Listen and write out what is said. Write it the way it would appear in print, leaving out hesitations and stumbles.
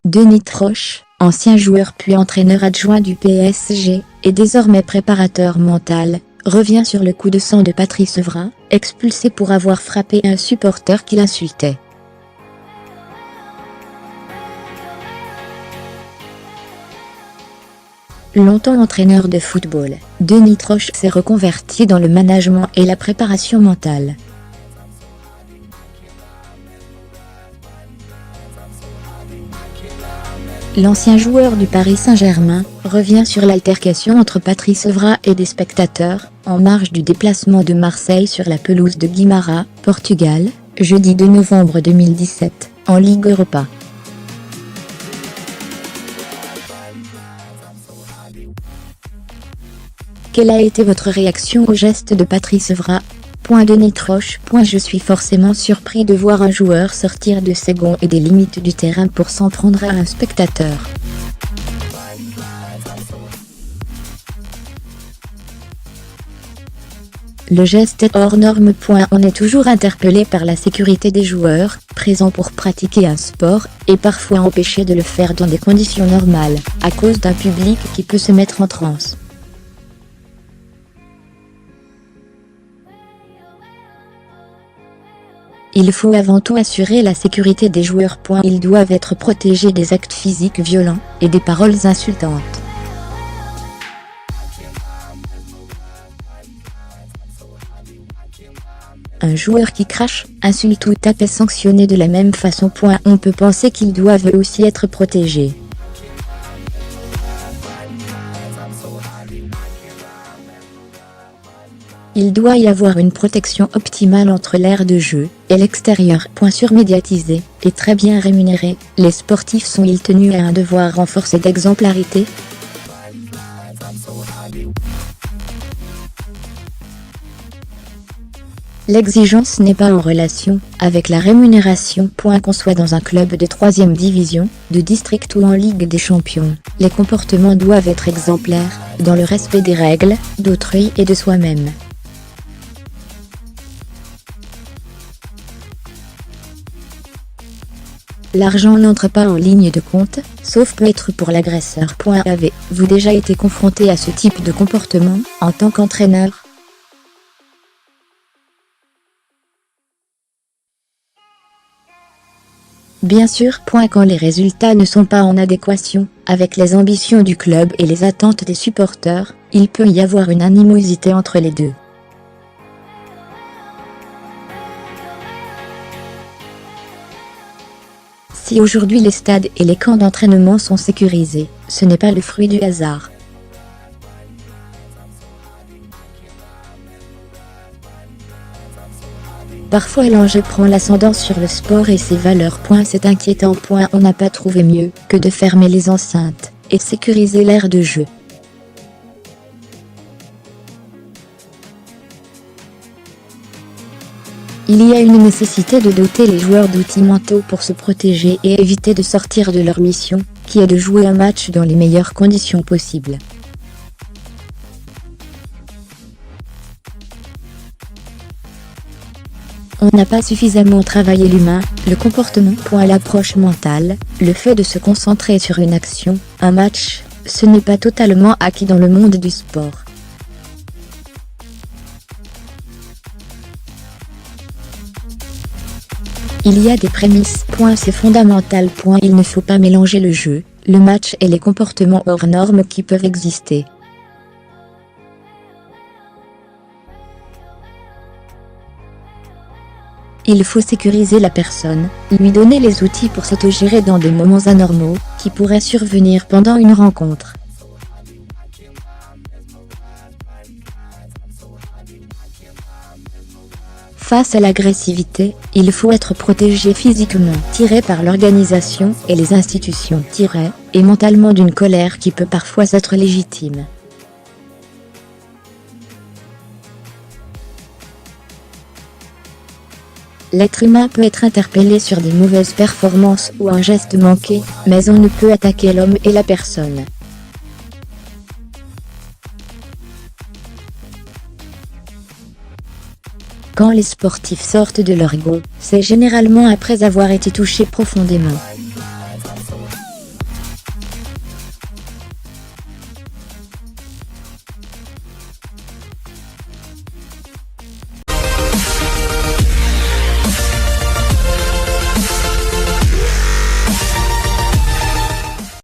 Denis Troche, ancien joueur puis entraîneur adjoint du PSG, et désormais préparateur mental, revient sur le coup de sang de Patrice Evra, expulsé pour avoir frappé un supporter qui l'insultait. Longtemps entraîneur de football, Denis Troche s'est reconverti dans le management et la préparation mentale. L'ancien joueur du Paris Saint-Germain revient sur l'altercation entre Patrice Evra et des spectateurs, en marge du déplacement de Marseille sur la pelouse de Guimarães, Portugal, jeudi 2 novembre 2017, en Ligue Europa. Quelle a été votre réaction au geste de Patrice Evra ? Denis Troche. Je suis forcément surpris de voir un joueur sortir de ses gonds et des limites du terrain pour s'en prendre à un spectateur. Le geste est hors norme. On est toujours interpellé par la sécurité des joueurs, présents pour pratiquer un sport, et parfois empêchés de le faire dans des conditions normales, à cause d'un public qui peut se mettre en transe. Il faut avant tout assurer la sécurité des joueurs. Ils doivent être protégés des actes physiques violents et des paroles insultantes. Un joueur qui crache, insulte ou tape est sanctionné de la même façon. On peut penser qu'ils doivent aussi être protégés. Il doit y avoir une protection optimale entre l'aire de jeu et l'extérieur. Surmédiatisé et très bien rémunéré, les sportifs sont-ils tenus à un devoir renforcé d'exemplarité ? L'exigence n'est pas en relation avec la rémunération. Qu'on soit dans un club de 3e division, de district ou en Ligue des Champions, les comportements doivent être exemplaires, dans le respect des règles, d'autrui et de soi-même. L'argent n'entre pas en ligne de compte, sauf peut-être pour l'agresseur. Avez-vous déjà été confronté à ce type de comportement, en tant qu'entraîneur ? Bien sûr. Quand les résultats ne sont pas en adéquation avec les ambitions du club et les attentes des supporters, il peut y avoir une animosité entre les deux. Si aujourd'hui les stades et les camps d'entraînement sont sécurisés, ce n'est pas le fruit du hasard. Parfois l'enjeu prend l'ascendant sur le sport et ses valeurs. C'est inquiétant. On n'a pas trouvé mieux que de fermer les enceintes et sécuriser l'aire de jeu. Il y a une nécessité de doter les joueurs d'outils mentaux pour se protéger et éviter de sortir de leur mission, qui est de jouer un match dans les meilleures conditions possibles. On n'a pas suffisamment travaillé l'humain, le comportement. L'approche mentale, le fait de se concentrer sur une action, un match, ce n'est pas totalement acquis dans le monde du sport. Il y a des prémices. C'est fondamental. Il ne faut pas mélanger le jeu, le match et les comportements hors normes qui peuvent exister. Il faut sécuriser la personne, lui donner les outils pour s'autogérer dans des moments anormaux, qui pourraient survenir pendant une rencontre. Face à l'agressivité, il faut être protégé physiquement, par l'organisation et les institutions, et mentalement d'une colère qui peut parfois être légitime. L'être humain peut être interpellé sur des mauvaises performances ou un geste manqué, mais on ne peut attaquer l'homme et la personne. Quand les sportifs sortent de leur gonds, c'est généralement après avoir été touchés profondément.